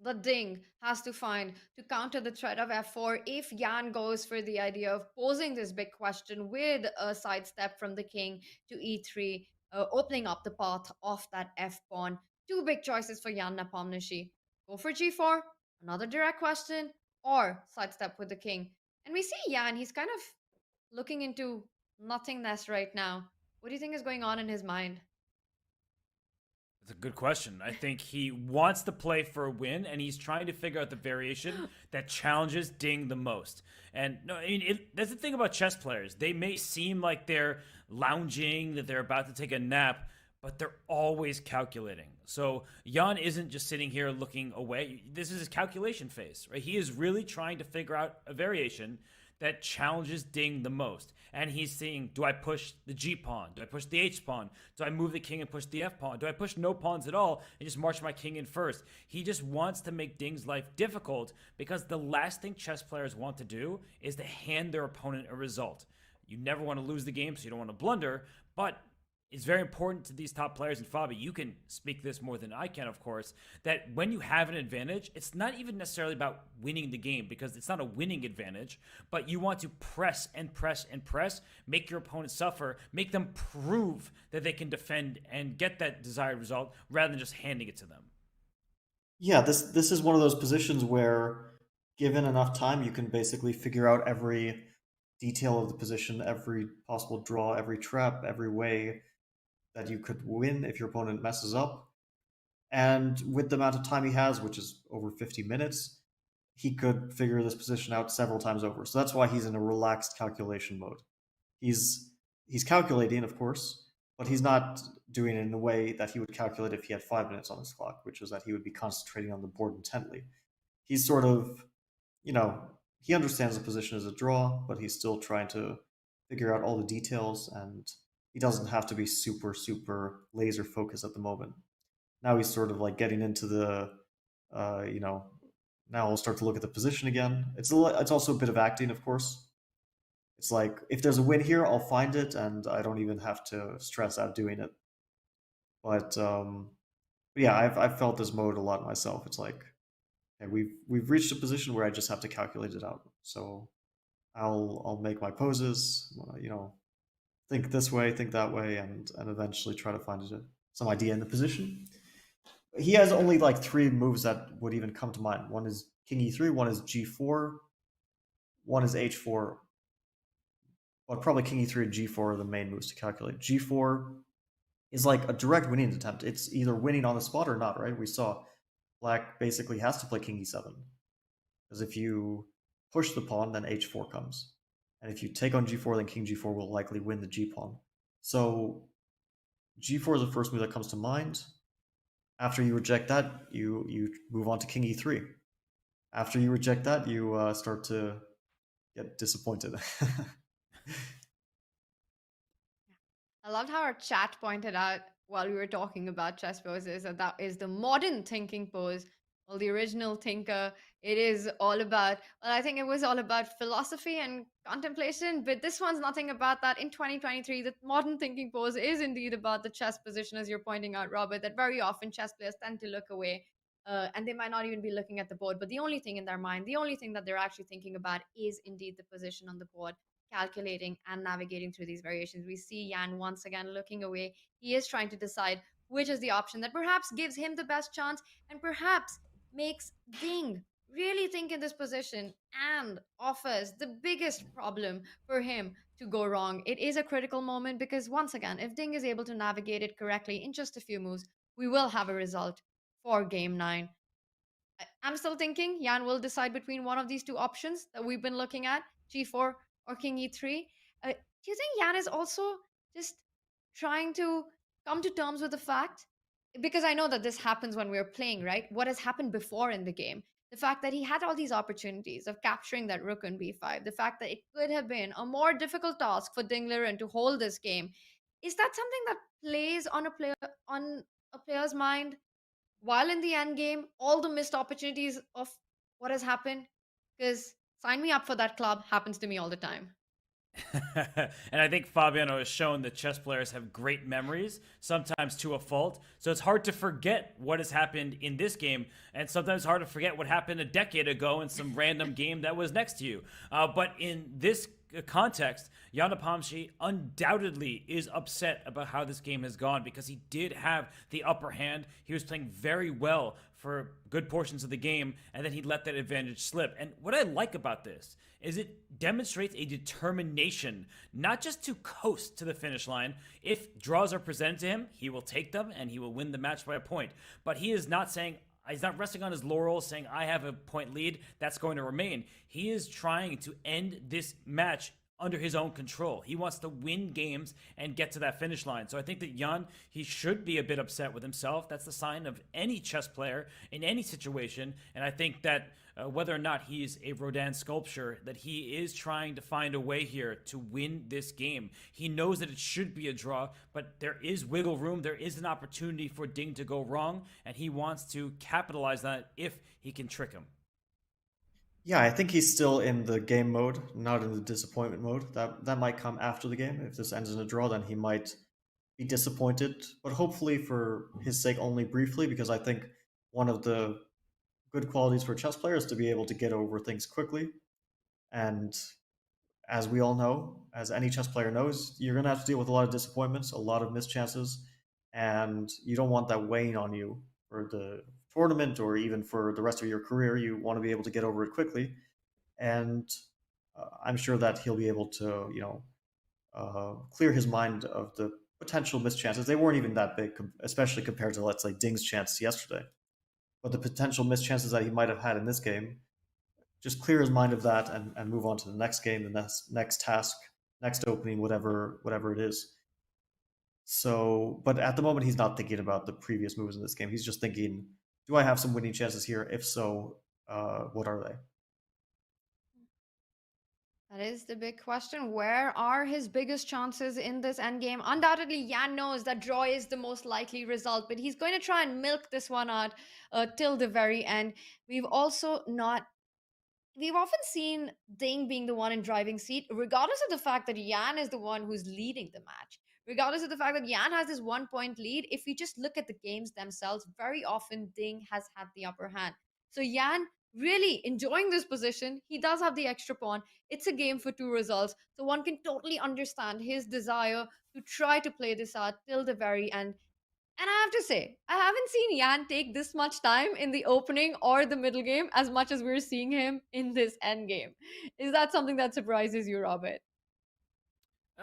the ding has to find to counter the threat of f4 if Yan goes for the idea of posing this big question with a sidestep from the king to e3, opening up the path of that f pawn. Two big choices for Yan Nepomniachtchi. Go for g4, another direct question, or sidestep with the king. And we see Yan, he's kind of looking into nothingness right now. What do you think is going on in his mind? That's a good question. I think he wants to play for a win, and he's trying to figure out the variation that challenges Ding the most. And no, I mean that's the thing about chess players. They may seem like they're lounging, that they're about to take a nap, but they're always calculating. So Jan isn't just sitting here looking away. This is his calculation phase, right? He is really trying to figure out a variation that challenges Ding the most. And he's seeing, do I push the G pawn? Do I push the H pawn? Do I move the king and push the F pawn? Do I push no pawns at all and just march my king in first? He just wants to make Ding's life difficult because the last thing chess players want to do is to hand their opponent a result. You never want to lose the game, so you don't want to blunder, but it's very important to these top players. And Fabi, you can speak this more than I can, of course, that when you have an advantage, it's not even necessarily about winning the game because it's not a winning advantage, but you want to press and press and press, make your opponent suffer, make them prove that they can defend and get that desired result rather than just handing it to them. Yeah, this is one of those positions where, given enough time, you can basically figure out every detail of the position, every possible draw, every trap, every way that you could win if your opponent messes up. And with the amount of time he has, which is over 50 minutes, he could figure this position out several times over. So that's why he's in a relaxed calculation mode. He's calculating, of course, but he's not doing it in a way that he would calculate if he had 5 minutes on his clock, which is that he would be concentrating on the board intently. He's sort of, you know, he understands the position as a draw, but he's still trying to figure out all the details, and he doesn't have to be super, super laser focused at the moment. Now he's sort of like getting into the, uh, you know, now I'll start to look at the position again. It's also a bit of acting, of course. It's like if there's a win here, I'll find it, and I don't even have to stress out doing it. But yeah, I've felt this mode a lot myself. It's like, okay, we've reached a position where I just have to calculate it out. So I'll make my poses, think this way, think that way, and eventually try to find some idea in the position. He has only like three moves that would even come to mind. One is king e3, one is g4, one is h4. But probably king e3 and g4 are the main moves to calculate. G4 is like a direct winning attempt. It's either winning on the spot or not, right? We saw black basically has to play king e7. Because if you push the pawn, then h4 comes. And if you take on g4, then king g4 will likely win the g pawn. So g4 is the first move that comes to mind. After you reject that, you move on to king e3. After you reject that, you start to get disappointed. I loved how our chat pointed out while we were talking about chess poses that is the modern thinking pose. Well, the original thinker, it is all about, well, I think it was all about philosophy and contemplation, but this one's nothing about that. In 2023, the modern thinking pose is indeed about the chess position, as you're pointing out, Robert, that very often chess players tend to look away. And they might not even be looking at the board, but the only thing in their mind, the only thing that they're actually thinking about is indeed the position on the board, calculating and navigating through these variations. We see Yan once again looking away. He is trying to decide which is the option that perhaps gives him the best chance and perhaps makes Ding really think in this position and offers the biggest problem for him to go wrong. It is a critical moment because, once again, if Ding is able to navigate it correctly in just a few moves, we will have a result for game 9. I'm still thinking Yan will decide between one of these two options that we've been looking at, g4 or king e3. Do you think Yan is also just trying to come to terms with the fact? Because I know that this happens when we're playing, right? What has happened before in the game? The fact that he had all these opportunities of capturing that rook on b5, the fact that it could have been a more difficult task for Dingleren to hold this game. Is that something that plays on a player's mind while in the end game, all the missed opportunities of what has happened? Because sign me up for that club happens to me all the time. And I think Fabiano has shown that chess players have great memories, sometimes to a fault. So it's hard to forget what has happened in this game, and sometimes hard to forget what happened a decade ago in some random game that was next to you. But in this context, Jan Nepomniachtchi undoubtedly is upset about how this game has gone because he did have the upper hand. He was playing very well for good portions of the game, and then he let that advantage slip. And what I like about this is it demonstrates a determination not just to coast to the finish line. If draws are presented to him, he will take them and he will win the match by a point. But he is not saying, he's not resting on his laurels saying, I have a point lead, that's going to remain. He is trying to end this match under his own control. He wants to win games and get to that finish line. So I think that Jan, he should be a bit upset with himself. That's the sign of any chess player in any situation. And I think that whether or not he's a Rodin sculpture, that he is trying to find a way here to win this game. He knows that it should be a draw, but there is wiggle room. There is an opportunity for Ding to go wrong, and he wants to capitalize on it if he can trick him. Yeah, I think he's still in the game mode, not in the disappointment mode. That might come after the game. If this ends in a draw, then he might be disappointed, but hopefully for his sake only briefly, because I think one of the good qualities for chess players is to be able to get over things quickly. And as we all know, as any chess player knows, you're going to have to deal with a lot of disappointments, a lot of mischances, and you don't want that weighing on you for the tournament or even for the rest of your career. You want to be able to get over it quickly, and I'm sure that he'll be able to, clear his mind of the potential mischances. They weren't even that big, especially compared to, let's say, Ding's chance yesterday. But the potential mischances that he might have had in this game, just clear his mind of that and move on to the next game, the next task, next opening, whatever it is. So, but at the moment, he's not thinking about the previous moves in this game. He's just thinking, do I have some winning chances here? If so, what are they? That is the big question. Where are his biggest chances in this endgame? Undoubtedly, Yan knows that draw is the most likely result, but he's going to try and milk this one out till the very end. We've also not we've often seen Ding being the one in driving seat, regardless of the fact that Yan is the one who's leading the match. Regardless of the fact that Yan has this 1 point lead, if we just look at the games themselves, very often Ding has had the upper hand. So Yan really enjoying this position. He does have the extra pawn. It's a game for two results. So one can totally understand his desire to try to play this out till the very end. And I have to say, I haven't seen Yan take this much time in the opening or the middle game as much as we're seeing him in this end game. Is that something that surprises you, Robert?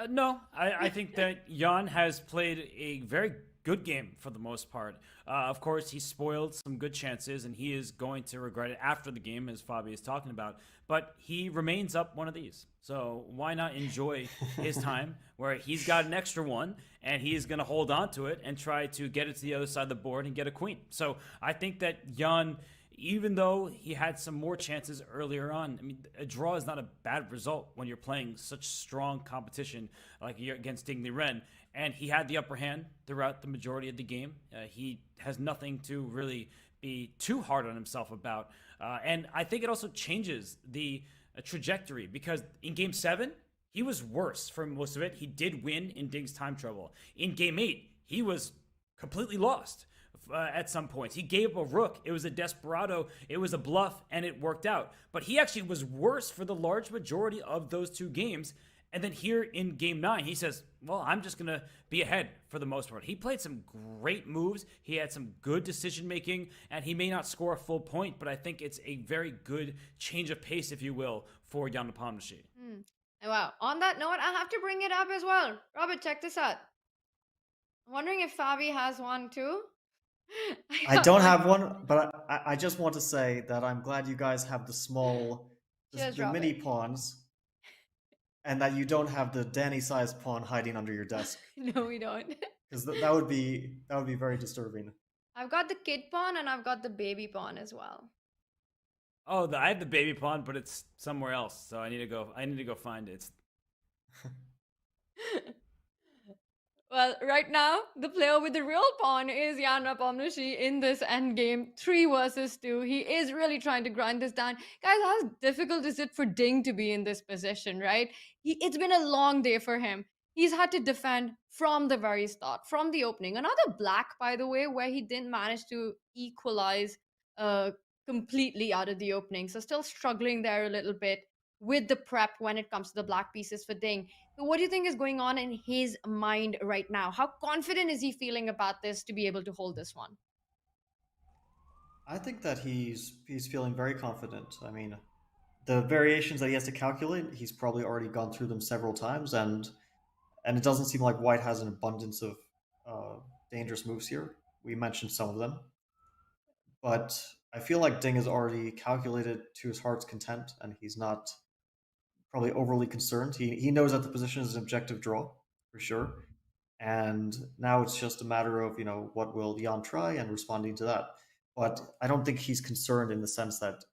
No, I think that Jan has played a very good game for the most part. Of course, he spoiled some good chances, and he is going to regret it after the game, as Fabi is talking about. But he remains up one of these. So why not enjoy his time where he's got an extra one, and he's going to hold on to it and try to get it to the other side of the board and get a queen. So I think that Jan, even though he had some more chances earlier on, I mean, a draw is not a bad result when you're playing such strong competition like you're against Ding Liren. And he had the upper hand throughout the majority of the game. He has nothing to really be too hard on himself about. And I think it also changes the trajectory because in game seven, he was worse for most of it. He did win in Ding's time trouble. In game eight, he was completely lost at some points. He gave a rook. It was a desperado. It was a bluff, and it worked out. But he actually was worse for the large majority of those two games. And then here in game nine, he says, well, I'm just going to be ahead for the most part. He played some great moves. He had some good decision making, and he may not score a full point, but I think it's a very good change of pace, if you will, for Jan Nepomniachtchi. Hmm. Wow. On that note, I have to bring it up as well. Robert, check this out. I'm wondering if Fabi has one too. I I got don't one. have one, but I just want to say that I'm glad you guys have Cheers, the mini Robert. pawns, and that you don't have the Danny-sized pawn hiding under your desk, No, we don't. because that would be very disturbing. I've got the kid pawn and I've got the baby pawn as well. Oh, I have the baby pawn, but it's somewhere else, so I need to go. I need to go find it. Well, right now, the player with the real pawn is Jan Rapamnushi in this endgame, 3 versus 2. He is really trying to grind this down. Guys, how difficult is it for Ding to be in this position, right? It's been a long day for him. He's had to defend from the very start, from the opening. Another black, by the way, where he didn't manage to equalize uh, completely out of the opening. So still struggling there a little bit with the prep when it comes to the black pieces for Ding. So, what do you think is going on in his mind right now? How confident is he feeling about this to be able to hold this one? I think that he's feeling very confident. I mean, the variations that he has to calculate, he's probably already gone through them several times, and it doesn't seem like White has an abundance of uh, dangerous moves here. We mentioned some of them, but I feel like Ding has already calculated to his heart's content, and he's not probably overly concerned. He knows that the position is an objective draw for sure, and now it's just a matter of what will Jan try and responding to that. But I don't think he's concerned in the sense that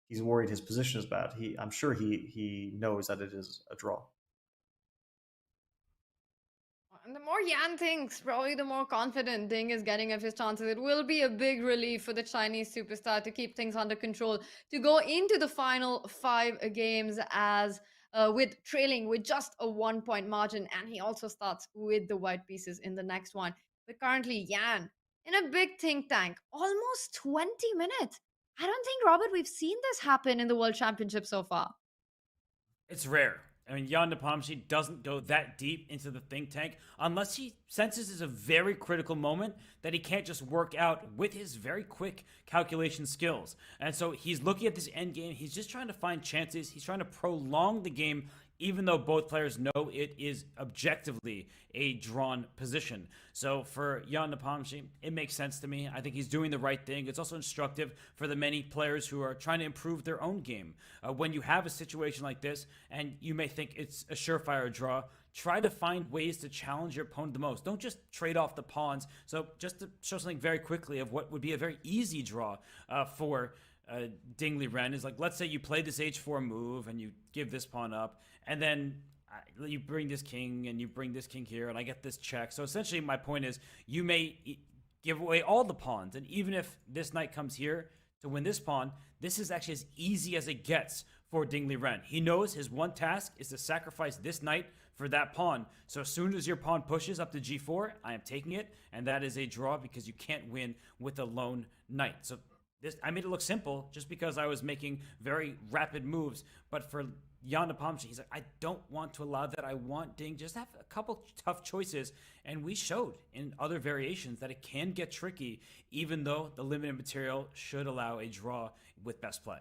he's worried his position is bad. I'm sure he knows that it is a draw. And the more Yan thinks, probably the more confident Ding is getting of his chances. It will be a big relief for the Chinese superstar to keep things under control, to go into the final 5 games as with trailing with just a 1 point margin. And he also starts with the white pieces in the next one. But currently, Yan in a big think tank, almost 20 minutes. I don't think, Robert, we've seen this happen in the World Championship so far. It's rare. I mean, Jan Nepomniachtchi doesn't go that deep into the think tank unless he senses it's a very critical moment that he can't just work out with his very quick calculation skills. And so he's looking at this end game. He's just trying to find chances. He's trying to prolong the game, even though both players know it is objectively a drawn position. So for Jan Nepomniachtchi, it makes sense to me. I think he's doing the right thing. It's also instructive for the many players who are trying to improve their own game. When you have a situation like this, and you may think it's a surefire draw, try to find ways to challenge your opponent the most. Don't just trade off the pawns. So just to show something very quickly of what would be a very easy draw for Ding Liren is like, let's say you play this h4 move and you give this pawn up, and then you bring this king and you bring this king here, and I get this check. So essentially, my point is, you may give away all the pawns, and even if this knight comes here to win this pawn, this is actually as easy as it gets for Ding Liren. He knows his one task is to sacrifice this knight for that pawn. So as soon as your pawn pushes up to g4, I am taking it, and that is a draw because you can't win with a lone knight. So I made it look simple just because I was making very rapid moves, but for Jan Nepomniachtchi, he's like, I don't want to allow that. I want Ding just have a couple tough choices, and we showed in other variations that it can get tricky, even though the limited material should allow a draw with best play.